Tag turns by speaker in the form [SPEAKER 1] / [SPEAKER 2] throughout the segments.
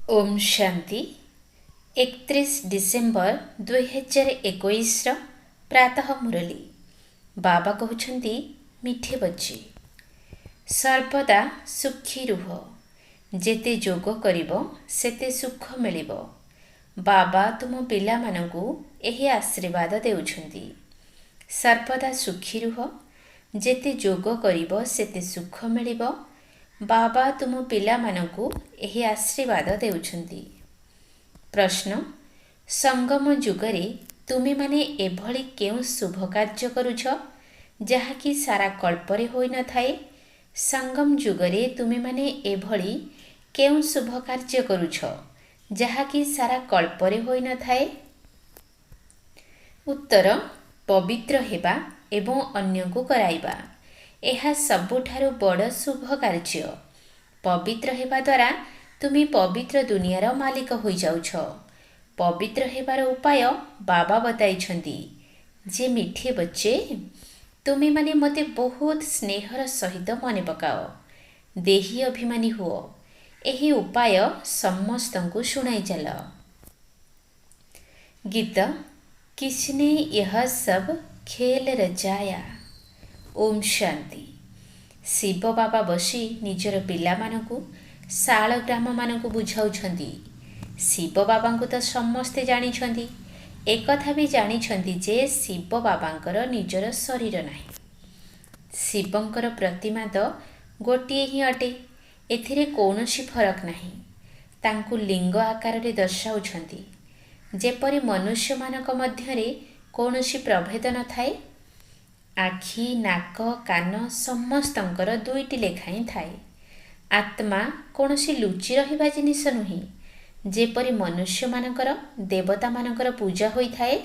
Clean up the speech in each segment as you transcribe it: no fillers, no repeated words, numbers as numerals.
[SPEAKER 1] Om Shanti 31 December 2021 प्रातः मुरली बाबा कहते मिठे बच्चे सर्वदा सुखी रुह जेते जोग करिबो सेते सुख मिलिबो। बाबा तुम पिला मानकु एही आशीर्वाद देउछंती। सर्वदा सुखी रुह जेते जोग करिबो सेते सुख मिलिबो। बाबा तुम पिला मानकु एही आशीर्वाद देउछंती। प्रश्न संगम जुगरे तुमे माने एभली केउ शुभ कार्य करुछ जहाँकि सारा कल्परे होई न थाए। संगम जुगरे तुमे माने एभली केउ शुभ कार्य करुछ जहाँकि सारा कल्परे होई न थाए। उत्तर पवित्र हेबा एवं अन्यको कराइबा एहा सबुठारु बड़ शुभ कार्य। पवित्र हेबा द्वारा तुमी पवित्र दुनियार मालिक होई जाउछ। पवित्र हेबार उपाय बाबा बताइछंती जे मिठे बच्चे तुमे माने मते बहुत स्नेहर सहित मने पकाओ, देही अभिमानी हुओ। एही उपाय समस्तंकु शुणाई चल। गीत किसने यह सब खेल रचाया। ओम शांति। शिव बाबा बसी निजर पिला मानकु शाल ग्राम मानकु बुझाउछंती। शिव बाबांकु तो समस्ते जानिछंती, एकथा भी जानिछंती जे शिव बाबांकर निजर शरीर नाही। शिवंकर प्रतिमा तो गोटिए ही अटे, एथिरे कौनसी फरक नाही। तांकु लिंग आकार रे दर्शाउछंती। जेपरि मनुष्य मानक मध्यरे कौनसी प्रभेद न थाए। आखि नाक कान समस्तंकर दुईटी लेखाई थाए। आत्मा कौनसी लुचि रहिबा जिनिस नुही। जेपरि मनुष्य मानकर देवता मानकर पूजा होई थाए,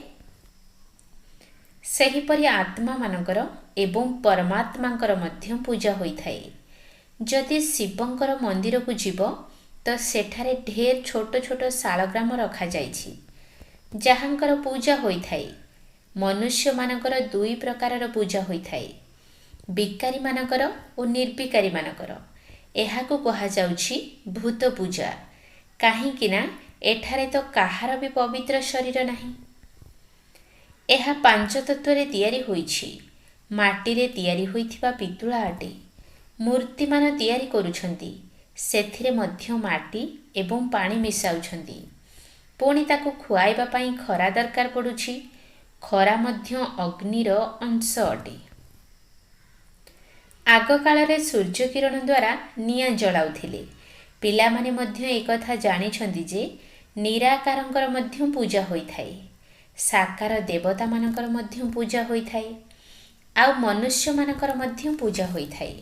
[SPEAKER 1] सेहीपरि आत्मा मानकर एवं परमात्मांकर मध्य पूजा होई थाए। जदि शिवंकर मंदिर को जीव तो सेठारे ढेर छोट छोट शालग्राम रखा जाइछि जहाँकर पूजा होई थाए। मनुष्य मानकर दुई प्रकारर पूजा होई थाए, विकारी मानकर और निर्विकारी मानकर। एहाकु कहा जाउछि भूत पूजा, काहींकिना एठारे तो काहार भी पवित्र शरीर नाही। एहा पांच तत्वरे तियारी होइछि। माटीरे तियारी होइथिबा पितुळा अटे। मूर्तिमान तियारी करुछंती, सेथिरे मध्य माटी एवं पानी मिसाउछंती। पुणी ताकु खुआइबा पाई खरा दरकार पडुछि। खरा मध्य अग्निर अंश अटे। आग कालरे सूर्य किरण द्वारा निया जलाउथिले। पिलामाने मध्य एकथा जानिछंती जे निराकारंकर मध्य पूजा होई थाए। साकार देवता मानकर मध्य पूजा होई थाए, आउ मनुष्य मानकर मध्य पूजा होई थाए।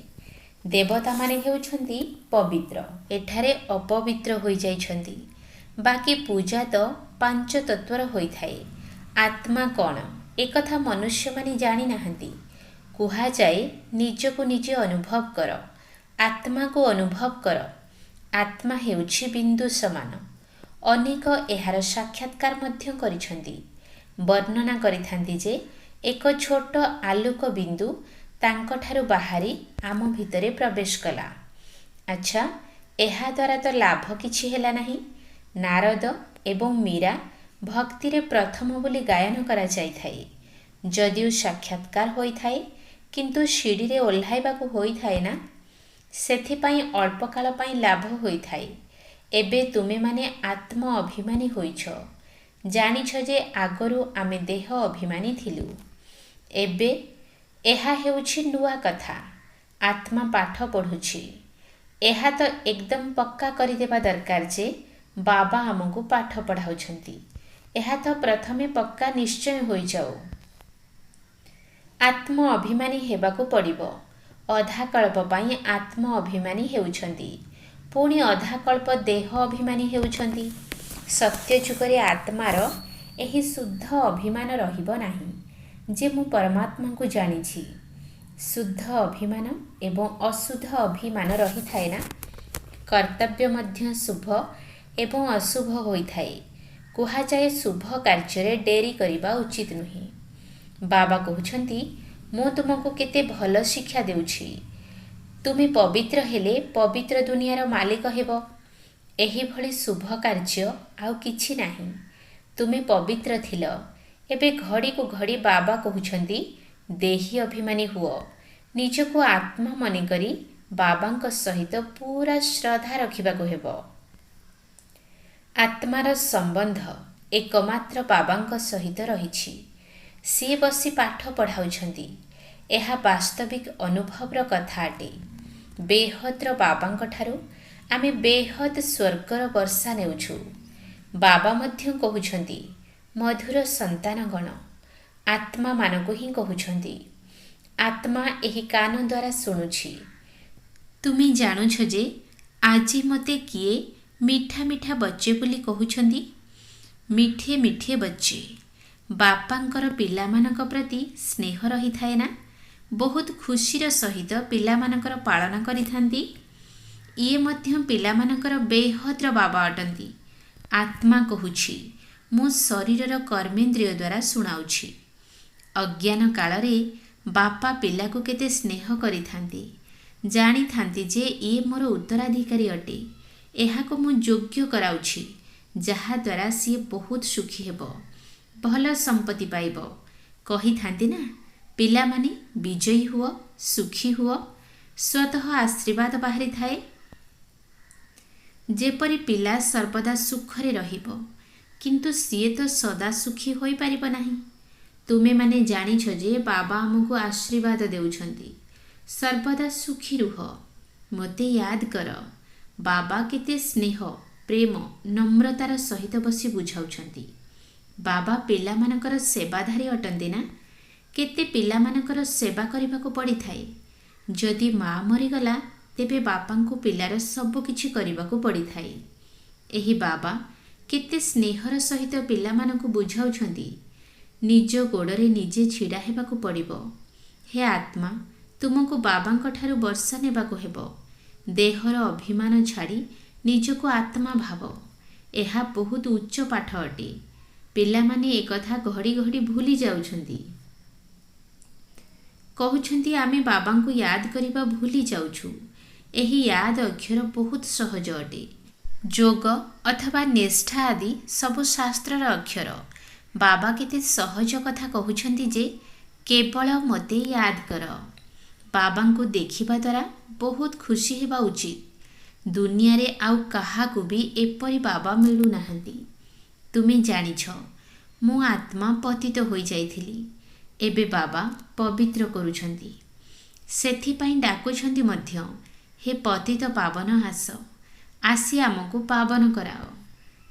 [SPEAKER 1] देवता माने हेउछंती पवित्र, एठारे अपवित्र होई जाइछंती। बाकी पूजा तो पांच तत्वर होई थाए। आत्मा कौन एकथा मनुष्य माने जानी नाहंती। कुहा जाए निजको निजे अनुभव कर, आत्मा को अनुभव कर। आत्मा हेउछि बिंदु समान। अनेक एहार साक्षात्कार मध्य करिछंती। वर्णना करिथांती जे एक छोट आलोक बिंदु तांकठारु बाहारी आम भितरे प्रवेश कला। अच्छा, एहा द्वारा तो लाभ किछि हेला नाही। नारद एवं मीरा भक्ति रे प्रथम बोली गायन करा जाई थाए। जदिও साक्षात्कार होई थाए किंतु सीढ़ी रे ओल्हाइबाकु होई थाए ना, सेथिपाई अल्प काल पाई लाभ होई थाए। एबे तुमे माने आत्म अभिमानी होइछ। जानिछ जे आगरु आमे देह अभिमानी थिलु। एबे एहा हेउछि नुआ कथा। आत्मा पाठ पढ़ुछि। एहा तो एकदम पक्का करिदेबा दरकार जे बाबा आमको पाठ पढ़ाउछंती। एहा तो प्रथमे पक्का निश्चय होई जाओ। आत्म अभिमानी हेबाकु पड़िबो। अधा कल्प पाई आत्म अभिमानी हेउछंती, पुणी अधा कल्प देह अभिमानी हेउछंती। सत्य जुगरे आत्मार एही शुद्ध अभिमान रहिबो नाही जे मु परमात्मा को जानिछि। शुद्ध अभिमान एवं अशुद्ध अभिमान रही थाए ना। कर्तव्य मध्य शुभ एवं अशुभ होई थाए। कुहा जाए शुभ कार्य डेरी करिबा उचित नुही। बाबा कहउछंती मु तुमको केते भल शिक्षा देउछि। तुमे पवित्र हेले पवित्र दुनियार मालिक हेब। एहिभଳି शुभ कार्य आउ किछि नाही। तुमे पवित्र थिल। एबे घड़ी को घड़ी बाबा कहउछंती देही अभिमानी हुओ। निजको आत्मा मने करी बाबांक सहित पूरा श्रद्धा रखिबाको हेबो। आत्मार संबंध एकमात्र बाबांक सहित रहिछि। सी बसी पाठ पढ़ाउछंती। एहा वास्तविक अनुभवर कथा अटे। बेहद्र बाबांक ठारू आमे बेहद स्वर्गर वर्षा नेउछु। बाबा मध्य कहउछंती मधुर संतानगण आत्मा मानकु ही कहउछंती। आत्मा एही कान द्वारा शुणुछि। तुमी जानुछ जे आजी मते किए मीठा मीठा बच्चे बोली कहउछंती। मिठे मिठे बच्चे बापांकर पिलामानक प्रति स्नेह रही थाए ना। बहुत खुशीर सहित पिलामानकर पालना करिथांती। ये मध्य पिलामानकर बेहद्र बाबा अटंती। आत्मा कहुछि मु शरीरर कर्मेन्द्रिय द्वारा शुणाउछि। अज्ञान कालरे बापा पिला को केते स्नेह करिथांती। जानी थांती जे ये मोर उत्तराधिकारी अटे। एहाको मु योग्य कराउछि जहा द्वारा सी बहुत सुखी हेबो, भल संपत्ति पाइबो। कही थांती ना पिला माने विजयी हुओ, सुखी हुओ। स्वतः आशीर्वाद बाहरी थाए। जेपरी पिला सर्वदा सुखरे रहिबो, किंतु सीए तो सदा सुखी होई परिबो नाही। तुमे माने जानिछ जे बाबा हमको आशीर्वाद देउछंती। सर्वदा सुखी रुह, मते याद कर। बाबा केते स्नेह प्रेम नम्रतार सहित बसी बुझाउछंती। बाबा पिला मानकर सेवाधारी अटंती ना। केते पिला मानकर सेवा करिबाको पड़ी थाए। जदि माँ मरीगला तेबे बापांको पिलार सब किछि करिबाको पड़ी थाए। एही बाबा केते स्नेहर सहित पिला मानकु बुझाउछंती। निज गोड़रे निजे छिड़ा हेबाको पड़िबो। हे आत्मा तुमको बाबांक ठारू वर्षा नेबाको हेबो। देहर अभिमान छाड़ी निजको आत्मा भाव। एहा बहुत उच्च पाठ अटे। पिला माने एकथा घड़ी घड़ी भूली जाउछंती। कहउछंती आमे बाबांको याद करिबा भूली जाउछु। एही याद अक्षर बहुत सहज अटे। जोग अथवा निष्ठा आदि सब शास्त्रर अक्षर। बाबा केते सहज कथा कहउछंती जे केवल मते याद कर। बाबांको देखिबा द्वारा बहुत खुशी हेबा उचित। दुनिया रे आउ काहाकु भी एपरी बाबा मिलु नाहंती। तुमे जानिछ मु आत्मा पतित होई जाइथिली। एबे बाबा पवित्र करुछंती। सेथिपाई डाकुछंती मध्य हे पतित पावन हास, आसी आमको पावन कराओ।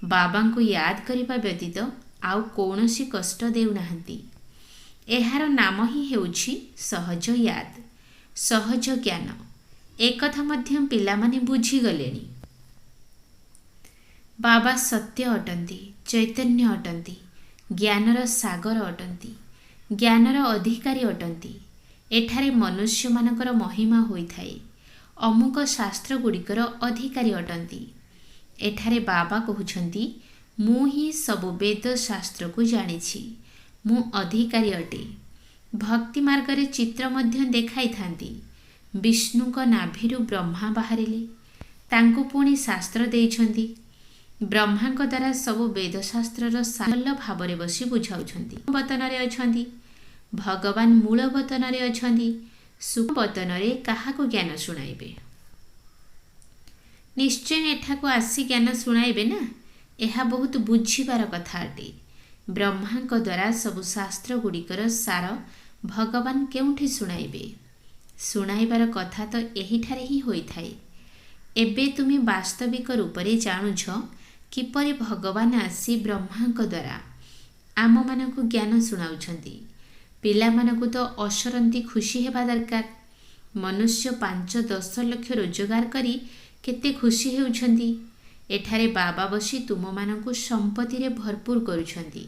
[SPEAKER 1] बाबांको याद करिबा व्यतीत आउ कौनसी कष्ट देउ नाहंती। एहार नाम ही हेउछि सहज याद, सहज ज्ञान। एकथा मध्य पिलामाने बुझी गलेनी। बाबा सत्य अटंती, चैतन्य अटंती, ज्ञानर सागर अटंती, ज्ञानर अधिकारी अटंती। एठारे मनुष्य मानकर महिमा होई थाए। अमुक शास्त्र गुड़िकर अधिकारी अटंती। एठारे बाबा कहउछंती मु ही सबु वेद शास्त्र को जानिछि। मु अधिकारी अटे। भक्ति मार्ग चित्र मध्य देखाई थांती। विष्णु को नाभिरु ब्रह्मा बाहरिले। तांको पुणी शास्त्र देइछंती। ब्रह्मा को द्वारा सबु वेद शास्त्रर साल भावरे बसी बुझाउछंती। वतनरे अछंती। भगवान मूल वतनरे अछंती। सुख वतनरे काहाको ज्ञान सुनाइबे। निश्चय एठाको आसी ज्ञान सुनाइबे ना। एहा बहुत बुझिबार कथा अटे। ब्रह्मा को द्वारा सबु शास्त्र गुड़िकर सार भगवान केउठी सुनाइबे। सुनाइबार कथा तो एहिठारे ही होई थाए। एबे तुमी वास्तविक रूपरे जानुछ किपरि भगवान आसी ब्रह्मा को द्वारा आम मानकु ज्ञान सुनाउछंती। पिला मानकु तो असरंती खुशी हेबा दरकार। मनुष्य 5-10 लाख रोजगार करी केते खुशी हेउछंती। एठारे बाबा बसी तुम मानकु संपत्ति रे भरपूर करुछंती।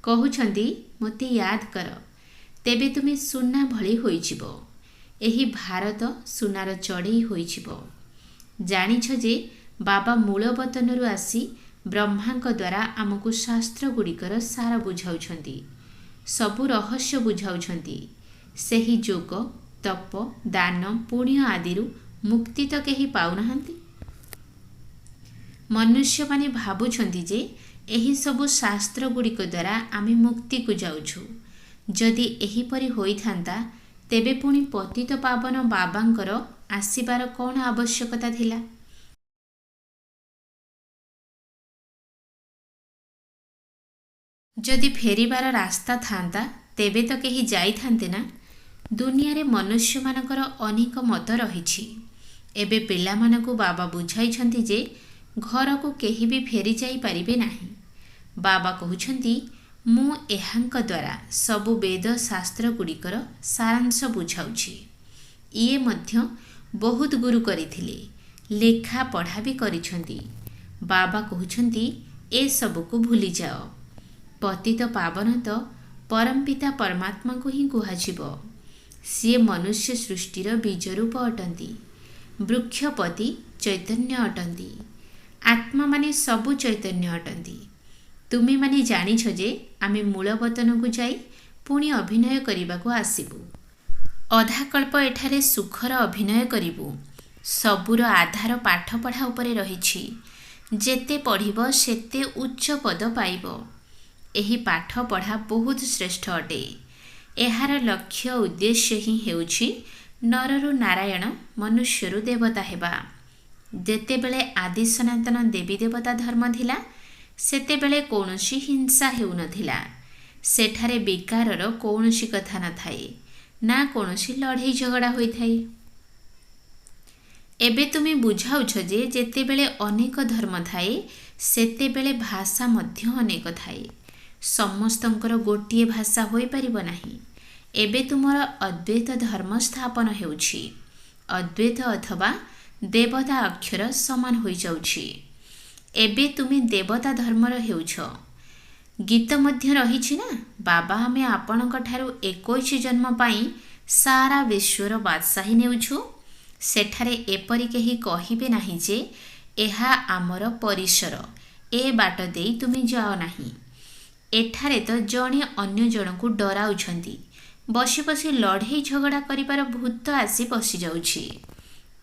[SPEAKER 1] कहउछंती मते याद कर, तेबे तुमे सुना भली होइजिबो। एही भारत सुनार चढ़ई होइजिबो। जानिछ जे बाबा मूल वतनरु आसी ब्रह्मा को द्वारा आमको शास्त्र गुड़िकर सार बुझाउछंती। सबु रहस्य बुझाउछंती। सेही जोग तप दान पुण्य आदिरु मुक्ति तो केही पाउनाहांती। मनुष्य माने भाबुछंती जे एही सबु शास्त्र गुड़िक द्वारा आमे मुक्ति को जाउछु। जदि एहीपरि होइथांता तेबे पुणी पतित पावन बाबांकर आसीबार कौन आवश्यकता थिला। जदि फेरिबार रास्ता थांता तेबे तो केही जाइथांते ना। दुनिया रे मनुष्य मानकर अनेक मत रहिछि। एबे पिलामानकु बाबा बुझाइछंती जे घर को केही भी फेरी जाई पारिबे नाही। बाबा कहउछंती मु एहांक द्वारा सबु वेद शास्त्र गुड़िकर सारांश बुझाउछि। इए मध्य बहुत गुरु करिथिले, लेखा पढ़ा भी करिछंती। बाबा कहउछंती ए सबु को भूली जाओ। पतित पावन तो परमपिता परमात्मा को ही कुहाजिबो। सी मनुष्य सृष्टिर बीजरूप अटंती। वृक्षपति चैतन्य अटंती। आत्मा माने सबु चैतन्य अटंती। तुमे माने जानिछ जे आमे मूलवतन को जाई पुणी अभिनय करिबाको आसिबु। अधाकल्प एठारे सुखर अभिनय करिबु। सबुर आधार पाठ पढ़ा उपरे रहिछि। जेते पढ़िब सेते उच्च पद पाइब। एही पाठ पढ़ा बहुत श्रेष्ठ अटे। एहार लक्ष्य उद्देश्य ही हेउछि नररु नारायण मनुष्यरु देवता हेबा। जेतेबेले आदि सनातन देवी देवता धर्म थिला सेतेबेले कौनसी हिंसा हेउ नथिला। सेठारे विकारर कौनसी कथा न थाए ना कौनसी लड़ाई झगड़ा होई थाए। एबे तुमे बुझाउछ जे जेतेबेले अनेक धर्म थाए सेतेबेले भाषा मध्य अनेक थाए। समस्तंकर गोटिए भाषा होई परिबो नाही। एबे तुमर अद्वैत धर्म स्थापन हेउछि। अद्वैत अथवा देवता अक्षर समान होई जाउछि। एबे तुमे देवता धर्मर हेउछ। गीत मध्य रहिछि ना, बाबा हमें आपणक ठारु 21 जन्म पाई सारा विश्वर बादशाही नेउछु। सेठारे एपरि केही कहिबे नाही जे एहा आमर परिसर, ए बाट देई तुमे जाओ नाही। एठारे तो जणे अन्य जनकु डराउछंती। बसी बसी लड़ाई झगड़ा करिबार भूत आसी बसी जाउछि।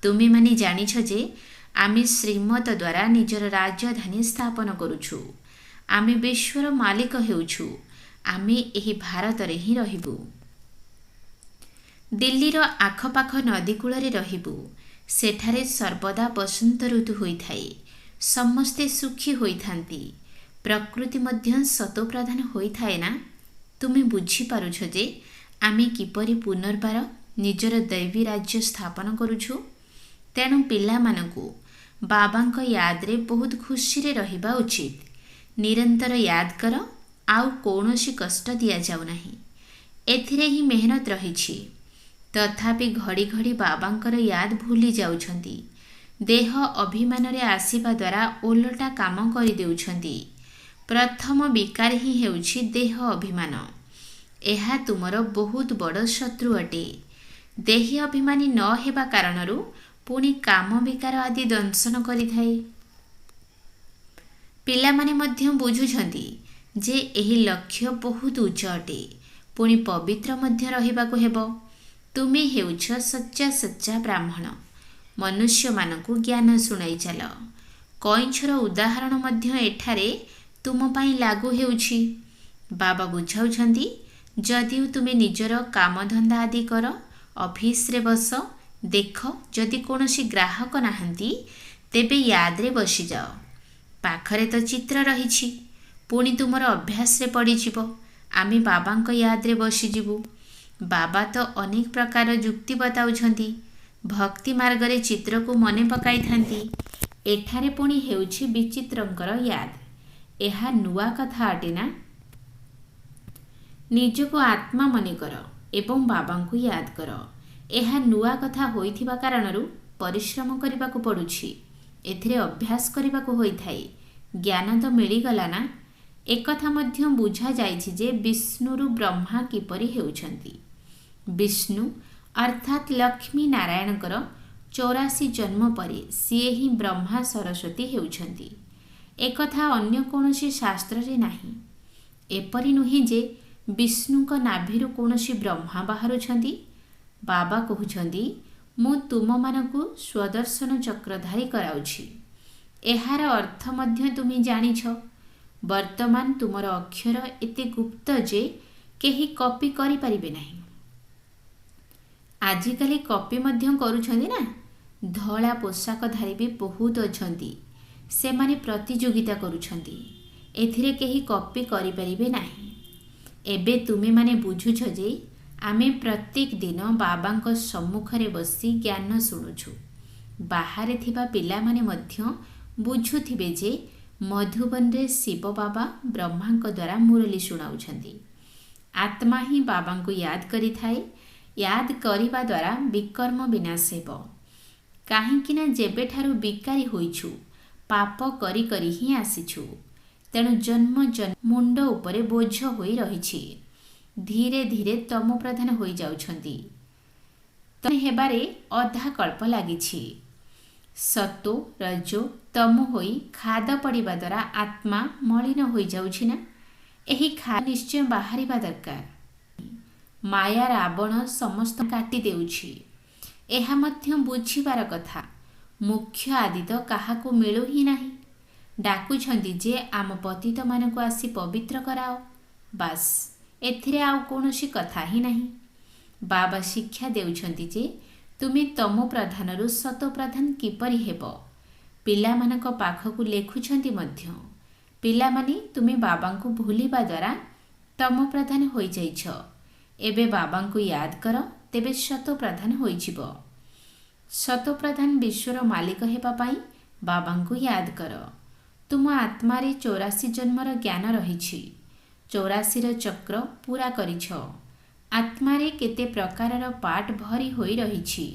[SPEAKER 1] तुमे माने जानिछ जे आमे श्रीमत द्वारा निजर राजधानी स्थापन करुछु। आमे विश्वर मालिक हेउछु। आमे एही भारत रे ही रहिबु। दिल्लीर आखपाख नदी कूଳରେ रहिबु। सेठारे सर्वदा बसंत ऋतु होइथाए। समस्ते सुखी होइथांती। प्रकृति मध्य सतोप्रधान होइथाए ना। तुमे बुझी पारुछ जे आमे किपरि पुनर्बार निजर दैवी राज्य स्थापन करुछु। तेणु पिला मानकु बाबांक याद रे बहुत खुशी रे रहिबा उचित। निरंतर याद कर, आउ कौनसी कष्ट दिया जाउ नाही। एथिरे ही मेहनत रहिछि। तथापि घड़ी घड़ी बाबांकर याद भूली जाउछंती। देह अभिमान रे आसीबा द्वारा ओलटा काम करि देउछंती। प्रथम विकार ही हेउछि देह अभिमान। एहा तुमर बहुत बड़ शत्रु अटे। देही अभिमानी न हेबा कारणरू पुणी काम विकार आदि दंशन करिथाए। पिलामाने मध्य बुझुछंती जे एही लक्ष्य बहुत उच्च अटे। पुणी पवित्र मध्य रहिबाको हेबो। तुमे हेउछ सच्चा सच्चा ब्राह्मण। मनुष्य मानकु ज्ञान सुनाई चाल। कइंछर उदाहरण मध्य एठारे तुम पाई लागू हेउछि। बाबा बुझाउछंती जदिउ तुमे निजर कामधंदा आदि कर, ऑफिस रे बस, देख जदि कौनसी ग्राहक नाहंती तेबे याद रे बसी जाओ। पाखरे तो चित्र रहिछि। पुणी तुमर अभ्यास रे पड़ी जिवो। आमे बाबांक याद रे बसी जिवु। बाबा तो अनेक प्रकार जुक्ति बताउछंती। भक्ति मार्ग रे चित्र को मने पकाई थांती। एठारे पुणी हेउछि विचित्रंकर याद। एहा नुआ कथा अटे ना। निजको आत्मा मने कर एवं बाबांकु याद कर। एहा नुआ कथा होइथिबा कारणरू परिश्रम करिबाको पडुछि। एथिरे अभ्यास करिबाको होइथाए। ज्ञान तो मिलिगला ना। एकथा मध्य बुझा जाइछि जे विष्णुरु ब्रह्मा किपरि हेउछंती। विष्णु अर्थात लक्ष्मी नारायणकर 84 जन्म परे सिए ही ब्रह्मा सरस्वती हेउछंती। एकथा अन्य कौनसी शास्त्र रे नाही। एपरि नुहे जे विष्णुक नाभिरु कौनसी ब्रह्मा बाहरुछंती। बाबा कहउछंती मु तुम मानकु स्वदर्शन चक्रधारी कराउछि। एहार अर्थ मध्य तुमी जानिछ। वर्तमान तुमर अक्षर एते गुप्त जे केही कॉपी करि परिबे नाही। आजिकाली कॉपी मध्य करूछन्ति ना। धला पोशाक धारी भी बहुत अछन्ति, से माने प्रतियोगिता करूछन्ति। एथिरे केही कॉपी करि परिबे नाही। एबे तुमे माने बुझुछ जे आमे प्रत्येक दिन बाबांक सम्मुखरे बसी ज्ञान शुणुछु। बाहरे थिबा पिला माने मध्य बुझुथिबे जे मधुबन रे शिव बाबा ब्रह्मांक द्वारा मुरली शुणाउछन्ति। आत्मा ही बाबा को याद करि थाए। याद करिबा द्वारा विकर्म विनाश हेबो। काहींकिना जेबेठारु बिकारी होइछु पाप करी करी ही आसीछु। तेणु जन्म जन्म मुंड उपरे बोझ होई रहिछि। धीरे धीरे तम प्रधान होई जाउछन्ति। तमे हेबारे अधा कल्प लागिछि। सतो रजो तम होई खाद पड़िबा द्वारा आत्मा मलिन होई जाउछि ना। एही खाद निश्चय बाहरिबा दरकार। माया रावण समस्त काटी देउछि। एहा मध्य बुझिबार कथा। मुख्य आदि तो काहाकू मिलु ही नाही। डाकुछन्ति जे आम पतित मानकू आसी पवित्र कराओ। बास एथिरे आउ कोनोसी कथा ही नाही। बाबा शिक्षा देउछन्ति जे तुमे तम प्रधानरु सत प्रधान किपरि हेबो। पिलामानक पाखकू लेखुछन्ति मध्य। पिलामानी तुमे बाबांकू भूलिबा द्वारा तम प्रधान होई जाइछ। एबे बाबांकू याद कर, तेबे शत प्रधान होइजिबो। शत प्रधान विश्वर मालिक हेबा पाई बाबांकू याद कर। तुम आत्मारे 84 जन्मर ज्ञान रहिछि। 84 चक्र पूरा करिछ। आत्मारे केते प्रकारर पाठ भरी होई रहिछि।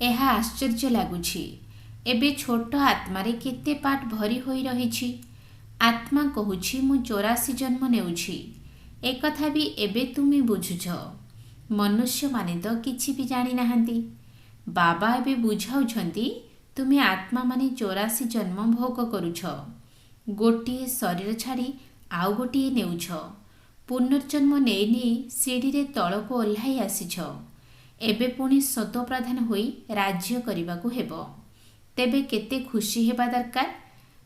[SPEAKER 1] एहा आश्चर्य लागुछि। एबे छोट आत्मारे केते पाठ भरी होई रहिछि। आत्मा कहुछि मु 84 जन्म नेउछि। एकथा भी एबे तुमी बुझुछ। मनुष्य माने तो किछि भी जानि नाहंती। बाबा एबे बुझाउछन्ति तुमी आत्मा माने 84 जन्म भोग करुछ। गोटिए शरीर छाड़ी आउ गोटिए नेउछ। पुनर्जन्म नेई नेई सीढ़ी रे तळको ओह्लाई आसिछ। एबे पुणी सत प्रधान होई राज्य करिबाकू हेबो। तेबे केते खुशी हेबा दरकार।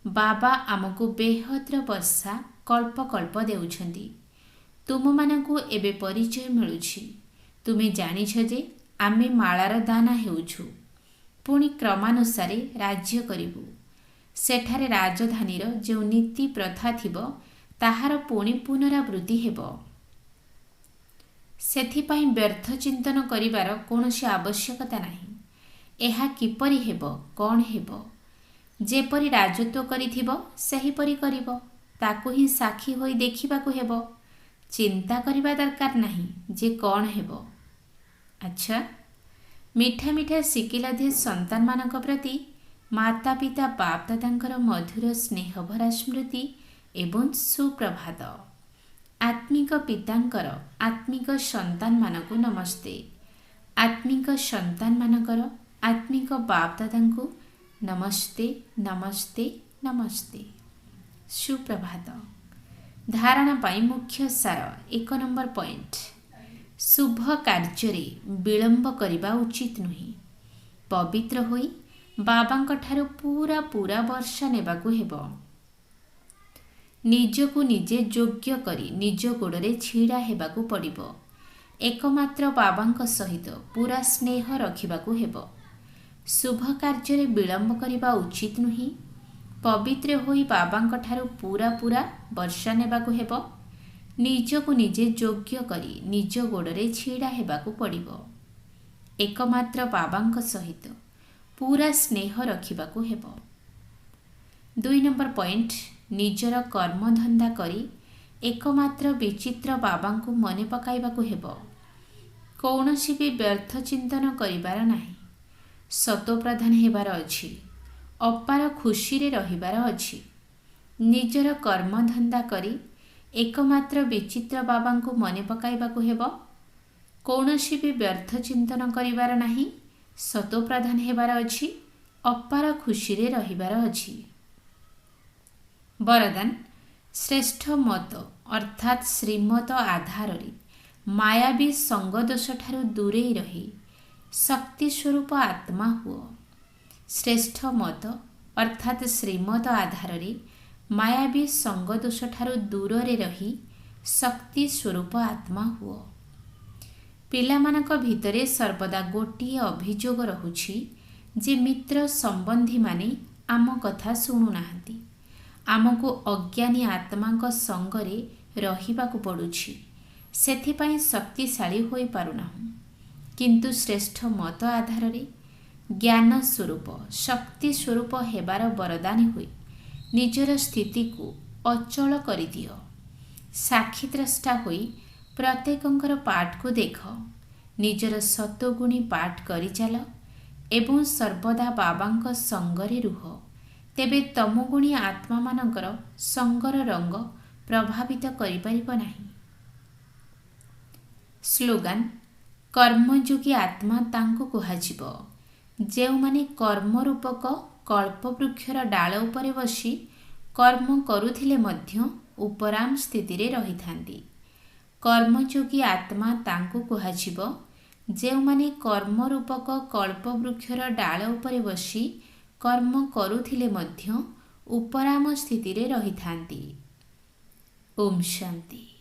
[SPEAKER 1] बाबा आमको बेहद्र वर्षा कल्प कल्प देउछन्ति। तुम मानकू एबे परिचय मिलुछि। तुमे जानिछ जे आमे मालार दाना हेउछु। पुणी क्रमानुसारे राज्य करिबु। सेठारे राजधानीर जो नीति प्रथा थिबो ताहार पुणी पुनरावृत्ति हेबो। सेथिपाई व्यर्थ चिंतन करिबार कोनोसी आवश्यकता नाही। एहा किपरि हेबो, कोन हेबो। जेपरि राजत्व करिथिबो सेहिपरि करिबो। ताकू ही साक्षी होई देखिबाकू हेबो। चिंता करिबा दरकार नाही जे कोन हेबो। अच्छा, मिठा मिठा शिकिलाधे संतान मानक प्रति माता पिता बाप दादांकर मधुर स्नेह भरा स्मृति एवं सुप्रभात। आत्मिक पितांकर आत्मिक संतान मानकू नमस्ते। आत्मिक संतान मानकर आत्मिक बाप दादांकू नमस्ते नमस्ते नमस्ते। सुप्रभात। धारणा पाई मुख्य सार 1 नंबर पॉइंट। शुभ कार्य विलंब करने उचित नुहे। पवित्र होई बाबांक ठारू पूरा पूरा वर्षा नेबाकू हेबो। निजकू निजे योग्य करी निज गोड़े छिड़ा हेबाकू पड़िबो। एकमात्र बाबांक सहित पूरा स्नेह रखिबाकू हेबो। शुभ कार्य विलंब करने उचित नुहे। पवित्र होई बाबांक ठारू पूरा पूरा वर्षा नेबाकू हेबो। निजकू निजे योग्य करी निज गोड़े छिड़ा हेबाकू पड़िबो। एकमात्र बाबांक सहित पूरा स्नेह रखिबाकू हेबो। 2 नंबर पॉइंट। निजर कर्मधंदा करी एकमात्र विचित्र बाबांकू मने पकाइबाकू हेबो। कौनसी भी व्यर्थ चिंतन करिबार नाही। सतो प्रधान हेबार अछि। अपार खुशी रे रहिबार अछि। निजर कर्मधंदा करी एकमात्र विचित्र बाबांकू मने पकाइबाकू हेबो। कौनसी भी व्यर्थ चिंतन करिबार नाही। सतो प्रधान हेबार अछि। अपार खुशी रे रहिबार अछि। वरदान। श्रेष्ठ मत अर्थात श्रीमत आधार रे मायावी संगदोष ठारू दूरे रही शक्ति स्वरूप आत्मा हुओ। श्रेष्ठ मत अर्थात श्रीमद आधार मायावी संगदोष ठारू दूर रही शक्ति स्वरूप आत्मा हुओ। पिलामानक भितरे सर्वदा गोटिए अभियोग रहुछि जे मित्र संबंधी माने आम कथा शुणुनाहांती, आमको अज्ञानी आत्मा संगरे रहिबाकु पड़ुछि, सेथिपाई शक्तिशाली होई पारुनाहु। किंतु श्रेष्ठ मत आधार ज्ञान स्वरूप शक्ति स्वरूप हेबार वरदानी होई निजर स्थिति को अचल करि दियो। साक्षीद्रष्टा होई प्रत्येकंकर पाठ को देख, निजर सतोगुणी पाठ करि चाल एवं सर्वदा बाबांक संगरे रुह, तेबे तमोगुणी आत्मा मानकर संगर रंग प्रभावित करि परिब नाही। स्लोगान कर्मयोगी आत्मा तांको कुहाजिबो, जेउमाने कर्मरूपक कल्पवृक्षर डाल उपरे बसी कर्म करुथिले मध्य उपराम स्थिति रे रहिथांती। कर्मयोगी आत्मा तांको कुहाजिबो, जेउमाने कर्मरूपक कल्पवृक्षर डाल उपरे बसी कर्म करुथिले मध्य उपराम स्थिति रे रहिथांती। ओम शांति।